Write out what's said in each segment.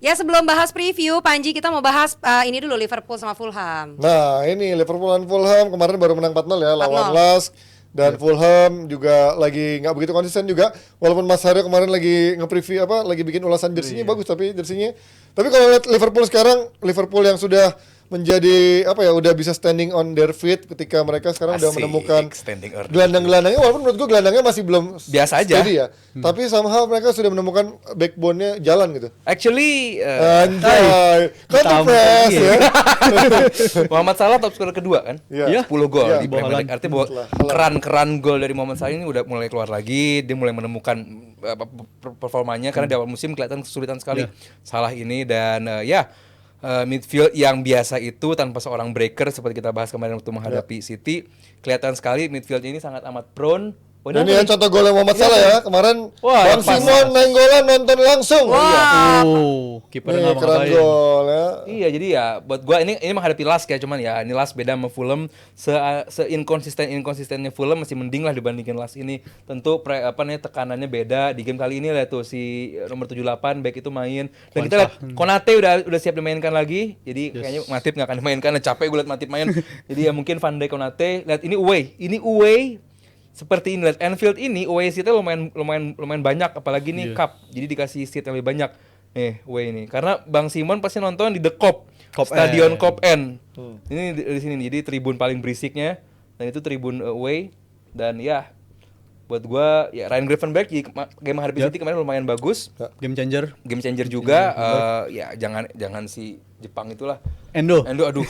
Ya sebelum bahas preview, Panji kita mau bahas ini dulu Liverpool sama Fulham. Nah ini Liverpool dan Fulham kemarin baru menang 4-0 ya 4-0. lawan Lask. Dan Fulham juga lagi nggak begitu konsisten juga, walaupun Mas Haryo kemarin lagi nge-preview lagi bikin ulasan jersinya bagus tapi jersinya. Tapi kalau lihat Liverpool sekarang, Liverpool yang sudah menjadi udah bisa standing on their feet ketika mereka sekarang udah menemukan gelandang-gelandangnya, walaupun menurut gua gelandangnya masih belum biasa aja. Ya. Tapi somehow mereka sudah menemukan backbone-nya jalan gitu. Actually Anjay, press ya. Muhammad Salah top scorer kedua kan? Iya. 10 gol Iya, di Premier League. Artinya bahwa keran gol dari Muhammad Salah ini udah mulai keluar lagi, dia mulai menemukan performanya karena di awal musim kelihatan kesulitan sekali Salah ini dan midfield yang biasa itu tanpa seorang breaker seperti kita bahas kemarin waktu menghadapi City, kelihatan sekali midfield ini sangat amat prone. Dan ini contoh golnya Muhammad Salah ya kemarin. Bang Simon nenggolan nonton langsung. Kipernya keren gol ya. Iya, jadi ya buat gua ini menghadapi Lask ya, cuman ya ini Lask beda sama Fulham, inkonsistennya Fulham masih mending lah dibandingin Lask ini. Tentu tekanannya beda. Di game kali ini lihat tuh si nomor 78 back itu main dan kita lihat Konate udah siap dimainkan lagi. Jadi kayaknya Matip enggak akan dimainkan, capek gue liat Matip main. Jadi ya mungkin Van Dijk, Konate. Lihat ini away seperti ini, lihat Anfield ini away seat-nya lumayan banyak, apalagi nih cup. Jadi dikasih seat yang lebih banyak. Nih, away ini. Karena Bang Simon pasti nonton di The Kop Stadion Kop N. Ini di sini nih, jadi tribun paling berisiknya dan itu tribun away dan ya buat gua ya Ryan Gravenberch di game menghadapi City kemarin lumayan bagus. Game changer juga. Ya jangan si Jepang itulah. Endo aduh.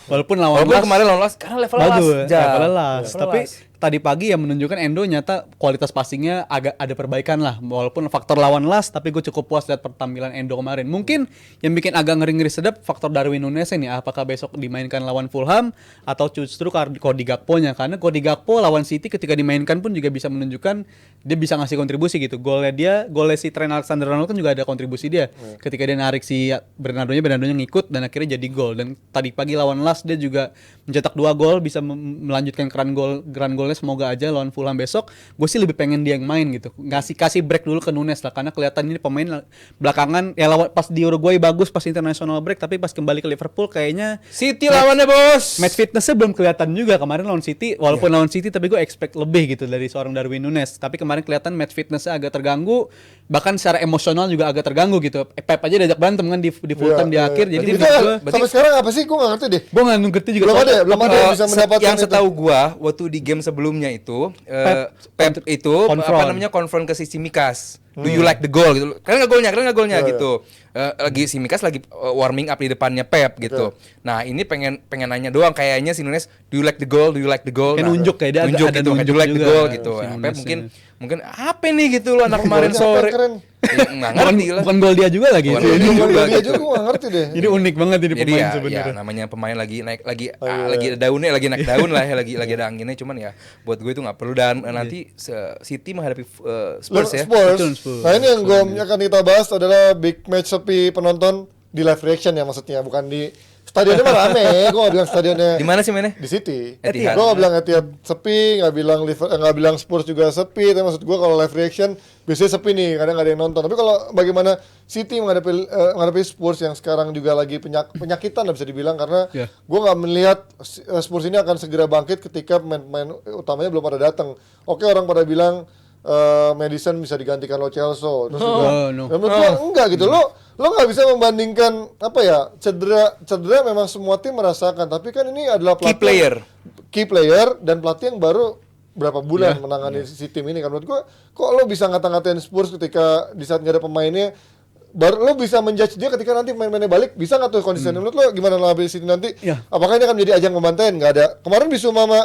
Walaupun kemarin lawan Lask karena level Las. Tapi tadi pagi yang menunjukkan Endo nyata kualitas passingnya agak ada perbaikan lah. Walaupun faktor lawan Las, tapi gue cukup puas lihat pertampilan Endo kemarin. Mungkin yang bikin agak ngeri-ngeri sedap faktor Darwin Núñez ini. Apakah besok dimainkan lawan Fulham atau justru Cody Gakpo-nya? Karena Cody Gakpo lawan City ketika dimainkan pun juga bisa menunjukkan dia bisa ngasih kontribusi gitu. Golnya si Trent Alexander-Arnold kan juga ada kontribusi dia. Ketika dia narik si Bernardo-nya ngikut dan akhirnya jadi gol. Dan tadi pagi lawan Las dia juga mencetak 2 gol, bisa melanjutkan grand golnya. Semoga aja lawan Fulham besok. Gue sih lebih pengen dia yang main gitu. Kasih break dulu ke Núñez lah, karena kelihatan ini pemain belakangan ya lawan pas di Uruguay bagus pas international break, tapi pas kembali ke Liverpool kayaknya City lawannya bos. Match fitnessnya belum kelihatan juga kemarin lawan City, walaupun lawan City tapi gue expect lebih gitu dari seorang Darwin Núñez. Tapi kemarin kelihatan match fitnessnya agak terganggu, bahkan secara emosional juga agak terganggu gitu. Pep aja diajak berantem kan di full time di akhir. Jadi sampai sekarang apa sih? Gue nggak ngerti deh. Gue nggak ngerti juga. Belum ada yang bisa mendapatkan yang setahu gue waktu di game sebelumnya itu Pep itu konfront ke si Tsimikas. Do you like the goal gitu. Karena nggak golnya gitu. Lagi si Tsimikas lagi warming up di depannya Pep gitu. Nah, ini pengen nanya doang kayaknya si Núñez, do you like the goal? Kayak nunjuk kayak dia nunjuk ada gitu, do you like the goal gitu. Pep mungkin apa nih gitu lo anak kemarin sore. Nggak ngerti lah. Bukan gol dia juga lagi. Bukan gol dia juga, gue nggak ngerti deh. Jadi unik banget ini pemain sebenarnya. Ya namanya pemain lagi naik lagi daunnya lagi naik daun lah ya, lagi ada anginnya, cuman ya buat gue itu nggak perlu. Dan nanti City menghadapi Spurs ya. Nah ini yang akan kita bahas adalah big match sepi penonton di live reaction ya, maksudnya bukan di stadionnya mah rame. Gue nggak bilang stadionnya di mana sih mainnya? Di City. Etihad. Gue nggak bilang Etihad sepi, nggak bilang Spurs juga sepi. Tapi maksud gue kalau live reaction biasanya sepi nih, kadang nggak ada yang nonton. Tapi kalau bagaimana City menghadapi Spurs yang sekarang juga lagi penyakitan lah bisa dibilang, karena gue nggak melihat Spurs ini akan segera bangkit ketika pemain utamanya belum pada datang. Oke, orang pada bilang Madison bisa digantikan Lo Celso, terus juga menurut gua enggak gitu. Lo nggak bisa membandingkan cedera memang semua tim merasakan, tapi kan ini adalah pelatih key player dan pelatih yang baru berapa bulan menangani si tim ini kan. Menurut gua kok lo bisa ngata-ngatain Spurs ketika di saat nggak ada pemainnya, baru lo bisa menjudge dia ketika nanti pemain-pemainnya balik. Bisa nggak tuh kondisinya? Menurut lo gimana ngambil City nanti? Apakah ini akan menjadi ajang pembantaian? Nggak ada. Kemarin Bissouma sama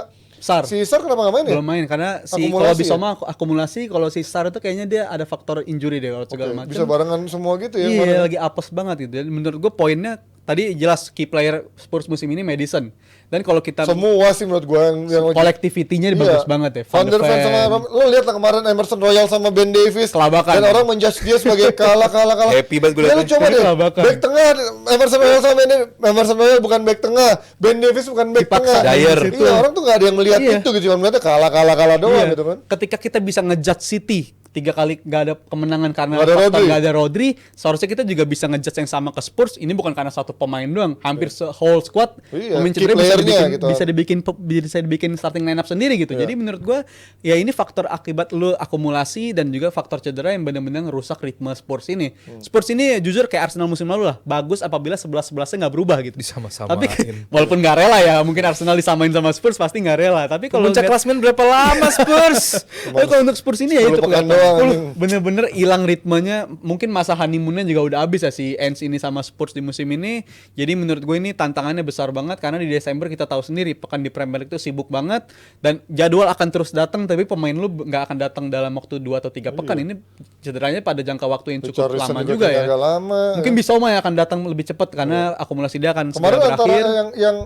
si Sar kenapa nggak main ya? Belum main karena kalau Bissouma akumulasi, kalau si Sar itu kayaknya dia ada faktor injury deh kalau segala macam. Bisa barengan semua gitu ya? Iya, lagi apes banget gitu. Menurut gue poinnya tadi jelas key player Spurs musim ini Madison. Dan kalau kita semua sih menurut gue yang kolektivitinya bagus banget ya. Van der Ven sama lo lihat lah kemarin Emerson Royal sama Ben Davies kelabakan. Dan orang menjudge dia sebagai kalah. Happy banget gue lihat. Lu coba deh. Back tengah Emerson Royal sama Emerson Royal bukan back tengah, Ben Davies bukan back tengah. Iya, orang tuh enggak ada yang melihat itu gitu, cuma melihatnya kalah doang gitu kan. Ketika kita bisa ngejudge City 3 kali nggak ada kemenangan karena Nggak ada faktor Rodri. nggak ada Rodri, seharusnya kita juga bisa ngejudge yang sama ke Spurs. Ini bukan karena satu pemain doang, hampir whole squad Iya, pemain key cedera playernya gitu. bisa dibikin starting lineup sendiri gitu. Jadi menurut gua ya ini faktor akibat lu akumulasi dan juga faktor cedera yang benar-benar ngerusak ritme Spurs ini. Spurs ini jujur kayak Arsenal musim lalu lah, bagus apabila 11-11-nya nggak berubah gitu. Disama-samain. Tapi walaupun nggak rela ya, mungkin Arsenal disamain sama Spurs pasti nggak rela. Tapi kalau Puncak lihat- klasmen berapa lama Spurs? tapi kalau untuk Spurs ini ya 10 itu pekan kelihatan. doang, anjing. Bener-bener hilang ritmenya. Mungkin masa honeymoonnya juga udah habis ya si Ends ini sama Spurs di musim ini. Jadi menurut gue ini tantangannya besar banget karena di Desember kita tahu sendiri pekan di Premier League itu sibuk banget dan jadwal akan terus datang tapi pemain lu nggak akan datang dalam waktu 2 atau 3 pekan. Ini cederanya pada jangka waktu yang cukup Richarlison lama juga juga ya. kayaknya agak lama. Mungkin Bissouma yang akan datang lebih cepat karena akumulasi dia akan Kemarin segera antara berakhir. yang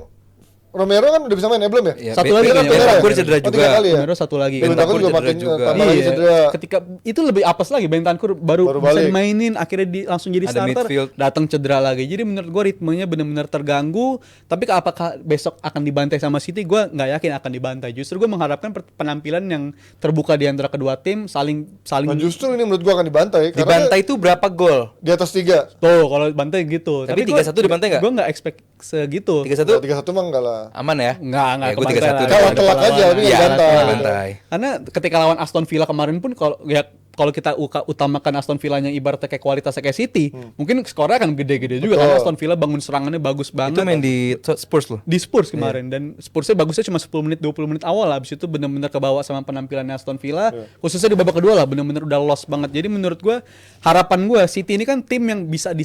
Romero kan udah bisa main ya belum ya? Iya, Satu lagi kan Bentancur ya? cedera Oh, 3 juga. kali ya? Romero satu lagi. Bentancur juga cedera makin juga. tambah lagi cedera. Ketika itu lebih apes lagi Bentancur baru Baru bisa balik. dimainin akhirnya langsung jadi Ada starter midfield. datang cedera lagi. Jadi menurut gue ritmenya benar-benar terganggu. Tapi apakah besok akan dibantai sama City? Gue nggak yakin akan dibantai. Justru gue mengharapkan penampilan yang terbuka di antara kedua tim saling Nah, justru ini menurut gua akan dibantai karena Dibantai itu berapa gol? di atas 3. tuh kalau bantai gitu. Tapi 3-1 dibantai nggak? Gue nggak expect segitu. 3-1 3-1 mah enggak lah. aman ya? Nggak Ya, gua kebantai 3-1 lah. Kalah telak aja, tapi Iya, nggak dibantai. dibantai. Karena ketika lawan Aston Villa kemarin pun kalau kita utamakan Aston Villa yang ibaratnya kayak kualitasnya kayak City, mungkin skornya akan gede-gede juga Betul. karena Aston Villa bangun serangannya bagus Itu banget. main di Spurs loh. Di Spurs kemarin dan Spursnya bagusnya cuma 10 menit 20 menit awal lah, habis itu benar-benar kebawa sama penampilannya Aston Villa, khususnya di babak kedua lah benar-benar udah lost banget. Jadi menurut gua harapan gua City ini kan tim yang bisa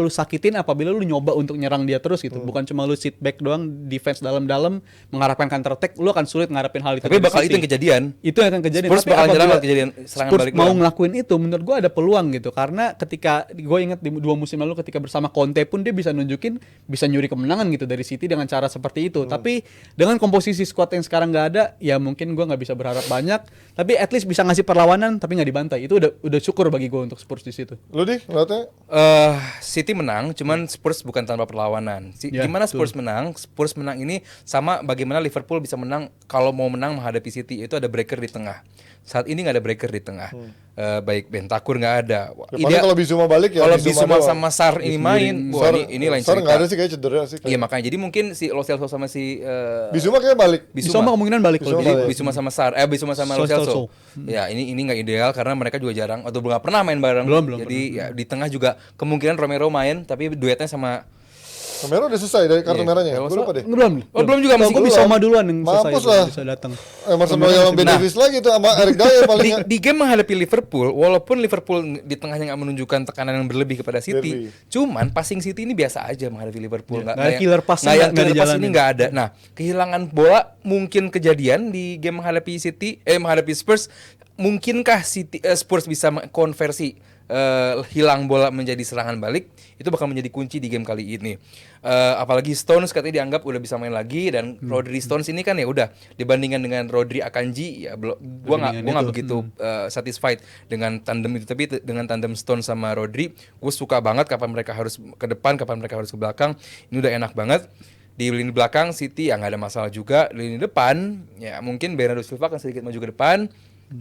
lu sakitin apabila lu nyoba untuk nyerang dia terus gitu, bukan cuma lu sit back doang defense dalam-dalam mengharapkan counter attack, lu akan sulit ngarepin hal itu. Tapi dari bakal City. itu yang kejadian. Itu yang akan kejadian. Spurs Tapi bakal nyerang apabila kalau kejadian serangan Spurs balik mau doang. ngelakuin itu, menurut gue ada peluang gitu. Karena ketika gue ingat di 2 musim lalu ketika bersama Conte pun dia bisa nunjukin bisa nyuri kemenangan gitu dari City dengan cara seperti itu. Tapi dengan komposisi squad yang sekarang nggak ada, ya mungkin gue nggak bisa berharap banyak. Tapi at least bisa ngasih perlawanan, tapi nggak dibantai. Itu udah syukur bagi gue untuk Spurs di situ. Lu di ngeliatnya City menang, cuman Spurs bukan tanpa perlawanan. Ya, Gimana Spurs menang? Spurs menang ini sama bagaimana Liverpool bisa menang kalau mau menang menghadapi City, itu ada breaker di tengah. Saat ini nggak ada breaker di tengah. Baik Bentancur nggak ada. ya paling kalau Bissouma balik ya kalau Bissouma Bissouma doang. sama Sar ini main, wah ini lain Sar nggak ada cerita. sih kayak cedera sih. Iya makanya jadi mungkin si Lo Celso sama si Bissouma kayak balik. Bissouma kemungkinan balik kalau Bissouma gitu. balik. Bissouma sama Sar, Bissouma sama Lo Celso. Ya ini nggak ideal karena mereka juga jarang atau nggak pernah main bareng. Belum Jadi ya di tengah juga kemungkinan Romero main tapi duetnya sama Romero udah selesai dari kartu Iya, merahnya. Celso. Gue lupa deh. Belum. Oh, belum juga, masih Gue belum. Bissouma duluan yang selesai Mampus itu, lah. bisa datang. Emerson Royal sama Ben Davies lagi tuh sama Eric Dyer paling nggak. di game menghadapi Liverpool, walaupun Liverpool di tengahnya nggak menunjukkan tekanan yang berlebih kepada City, cuman passing City ini biasa aja menghadapi Liverpool. Nggak ada killer pass nggak yang nggak killer pass ini dijalanin. nggak ada. Nah, kehilangan bola mungkin kejadian di game menghadapi menghadapi Spurs. Mungkinkah Spurs bisa konversi hilang bola menjadi serangan balik? Itu bakal menjadi kunci di game kali ini. Apalagi Stones katanya dianggap udah bisa main lagi dan Rodri Stones ini kan ya udah dibandingkan dengan Rodri Akanji ya gua nggak begitu satisfied dengan tandem itu, tapi dengan tandem Stones sama Rodri gue suka banget kapan mereka harus ke depan, kapan mereka harus ke belakang. Ini udah enak banget. Di lini belakang City ya nggak ada masalah juga. Di lini depan ya mungkin Bernardo Silva akan sedikit maju ke depan.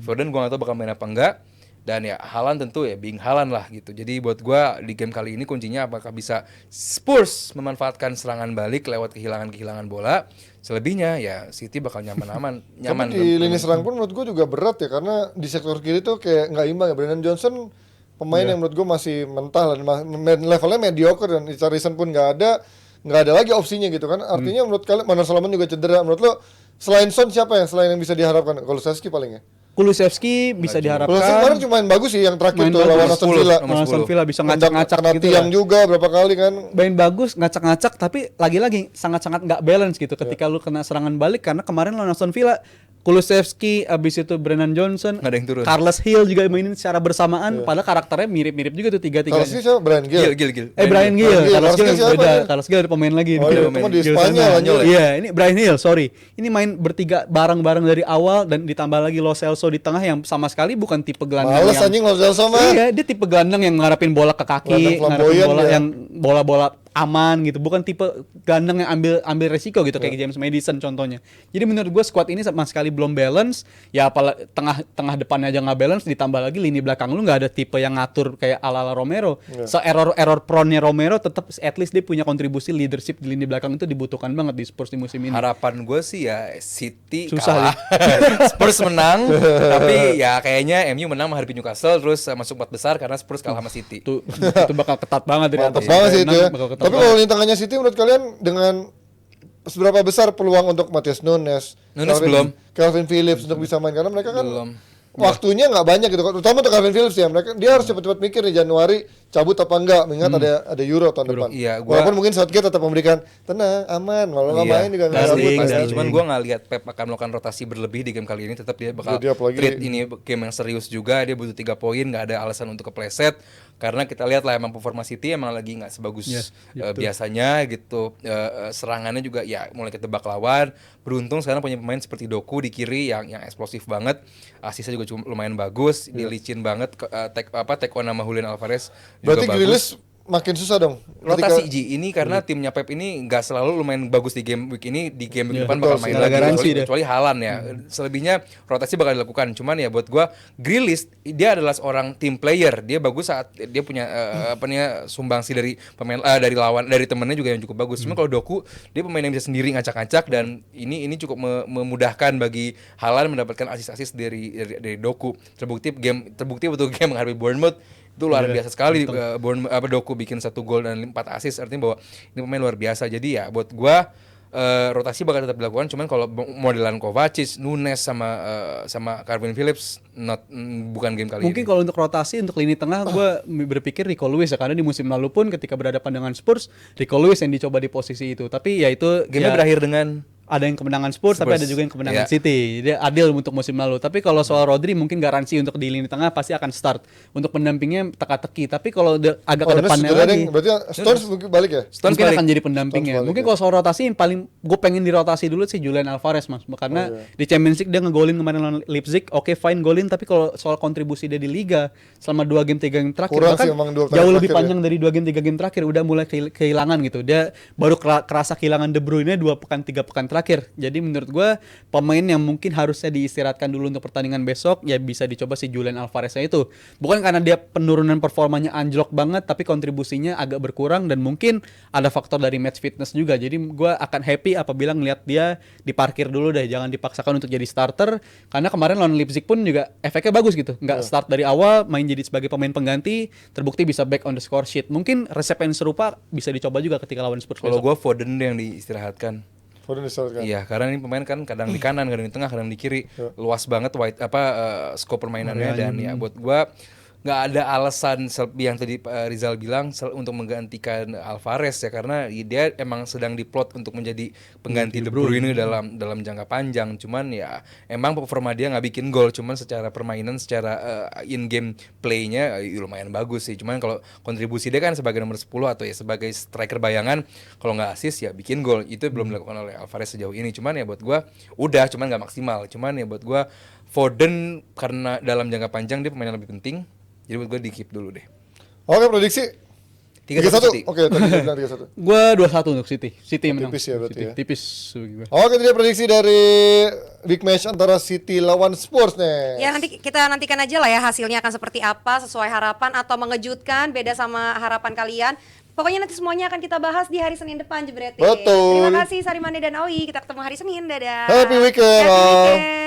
Foden gue nggak tahu bakal main apa enggak. Dan ya Haaland tentu ya being Haaland lah gitu. Jadi buat gue di game kali ini kuncinya apakah bisa Spurs memanfaatkan serangan balik lewat kehilangan bola. Selebihnya ya City bakal nyaman. Tapi di lini serang pun menurut gue juga berat ya karena di sektor kiri tuh kayak nggak imbang ya. Brennan Johnson pemain yang menurut gue masih mentah dan levelnya mediocre dan Richarlison pun nggak ada lagi opsinya gitu kan. Artinya menurut kalian Manor Solomon juga cedera. Menurut lo selain Son siapa yang bisa diharapkan? Kalau Kulusevski paling ya. Kulusevski bisa Kulusevski diharapkan. kemarin cuma main bagus sih yang terakhir Main tuh bagus. lawan Aston Villa. Nomor Aston 10. Villa bisa ngacak-ngacak Kena gitu tiang lah. juga berapa kali kan. Main bagus, ngacak-ngacak, tapi lagi-lagi sangat-sangat nggak balance gitu ketika lu kena serangan balik. Karena kemarin lawan Aston Villa Kulusevski, abis itu Brennan Johnson, Nggak ada yang turun. Carles Hill juga mainin secara bersamaan. Padahal karakternya mirip-mirip juga tuh Kalau tiga-tiganya. sih siapa? Brian Gill. Gil. Brian Gill. Brian Gill. Carles Carles Gill Gill siapa beda. dia? Carles Gill ada pemain lagi. Oh, Gill. iya, itu mah di Gill Spanyol sana. anjir. Iya, ini Brian Hill, sorry. Ini main bertiga bareng-bareng dari awal dan ditambah lagi Lo Celso di tengah yang sama sekali bukan tipe gelandang Males yang anjing Lo Celso mah. Iya, dia tipe gelandang yang ngarapin bola ke kaki, Gelandang ngarapin flamboyan bola dia. yang bola-bola aman gitu, bukan tipe gandeng yang ambil resiko gitu kayak James Madison contohnya. Jadi menurut gue squad ini sama sekali belum balance. Ya apalagi tengah depannya aja nggak balance, ditambah lagi lini belakang lu nggak ada tipe yang ngatur kayak ala Romero. So error prone-nya Romero tetap at least dia punya kontribusi leadership di lini belakang, itu dibutuhkan banget di Spurs di musim ini. Harapan gue sih ya City Susah kalah, Spurs menang, tapi ya kayaknya MU menang menghadapi Newcastle terus masuk 4 besar karena Spurs kalah sama City. Itu bakal ketat banget. Mantap banget sih itu ya. Tapi kalau lini tengahnya City menurut kalian dengan seberapa besar peluang untuk Matheus Nunes Calvin Phillips untuk bisa main, karena mereka kan waktunya nggak banyak gitu, terutama untuk Calvin Phillips ya, dia harus cepat-cepat mikir nih Januari cabut apa enggak, mengingat ada Euro tahun depan. Iya, walaupun mungkin Southgate tetap memberikan tenang, aman, kalau nggak main juga nggak pasti. Cuman gue nggak lihat Pep akan melakukan rotasi berlebih di game kali ini, tetap dia bakal treat ini game yang serius juga, dia butuh 3 poin, nggak ada alasan untuk kepleset. Karena kita lihat lah emang performa City emang lagi nggak sebagus biasanya gitu. Serangannya juga ya mulai ketebak lawan. Beruntung sekarang punya pemain seperti Doku di kiri yang eksplosif banget. Asisnya juga lumayan bagus, dia licin banget. Take on sama Julian Alvarez juga berarti Grealish makin susah dong. Rotasi Ji ini karena timnya Pep ini nggak selalu lumayan bagus di game week ini, di game week depan bakal main lagi kecuali Haaland ya. Selebihnya rotasi bakal dilakukan. Cuman ya buat gua Grealish dia adalah seorang team player. Dia bagus saat dia punya sumbangsi dari pemain dari lawan, dari temennya juga yang cukup bagus. Cuma kalau Doku dia pemain yang bisa sendiri ngacak-ngacak, dan ini cukup memudahkan bagi Haaland mendapatkan asis-asis dari Doku. Terbukti waktu game menghadapi Bournemouth itu luar biasa sekali. Doku bikin 1 gol dan 4 assist, artinya bahwa ini pemain luar biasa. Jadi ya buat gua rotasi bakal tetap dilakukan, cuman kalau modelan Kovacic, Nunes sama Calvin Phillips bukan game kali mungkin ini. Kalau untuk rotasi untuk lini tengah gue berpikir Rico Lewis ya, karena di musim lalu pun ketika berhadapan dengan Spurs Rico Lewis yang dicoba di posisi itu, tapi ya itu game berakhir dengan ada yang kemenangan Spurs, tapi ada juga yang kemenangan City. Dia adil untuk musim lalu. Tapi kalau soal Rodri mungkin garansi untuk di lini tengah pasti akan start. Untuk pendampingnya teka-teki. Tapi kalau agak ke depannya lagi, berarti Stones balik ya? Mungkin akan jadi pendampingnya. Mungkin kalau soal rotasi yang paling gue pengen dirotasi dulu sih Julian Alvarez, Mas. Karena di Champions League dia ngegolin kemarin lawan Leipzig, oke fine golin, tapi kalau soal kontribusi dia di liga selama 2 game 3 game terakhir kurang bahkan sih, jauh lebih panjang dari 2 game 3 game terakhir, udah mulai kehilangan gitu. Dia baru kerasa kehilangan De Bruyne 2 pekan 3 pekan terakhir. Jadi menurut gue pemain yang mungkin harusnya diistirahatkan dulu untuk pertandingan besok ya bisa dicoba si Julian Alvarez itu. Bukan karena dia penurunan performanya anjlok banget, tapi kontribusinya agak berkurang dan mungkin ada faktor dari match fitness juga. Jadi gue akan happy apabila ngelihat dia diparkir dulu deh, jangan dipaksakan untuk jadi starter, karena kemarin lawan Leipzig pun juga efeknya bagus gitu. Nggak start dari awal, main jadi sebagai pemain pengganti, terbukti bisa back on the score sheet. Mungkin resep yang serupa bisa dicoba juga ketika lawan Spurs. Kalau gue Foden yang diistirahatkan. Kan? Iya, karena ini pemain kan kadang di kanan, kadang di tengah, kadang di kiri. Luas banget scope permainannya, dan ya buat gua nggak ada alasan yang tadi Rizal bilang untuk menggantikan Alvarez ya, karena dia emang sedang diplot untuk menjadi pengganti De Bruyne dalam jangka panjang. Cuman ya emang performa dia nggak bikin gol, cuman secara permainan, secara in game play-nya lumayan bagus sih. Cuman kalau kontribusi dia kan sebagai nomor 10 atau ya sebagai striker bayangan, kalau nggak assist ya bikin gol, itu belum dilakukan oleh Alvarez sejauh ini. Cuman ya buat gua cuman nggak maksimal. Cuman ya buat gua Foden karena dalam jangka panjang dia pemain yang lebih penting. Jadi buat gue di-keep dulu deh. Oke, prediksi 3-1. Oke, tadi dia bilang 3-1. Gue 2-1 untuk City. City menang. Tipis ya berarti City. ya. Tipis. Oke, itu dia prediksi dari big match antara City lawan Spurs nih. Ya nanti kita nantikan aja lah ya hasilnya akan seperti apa, sesuai harapan atau mengejutkan, beda sama harapan kalian. Pokoknya nanti semuanya akan kita bahas di hari Senin depan, Jebret. Betul. Terima kasih Sarimande dan Aoi. Kita ketemu hari Senin. Dadah. Happy weekend. Happy weekend.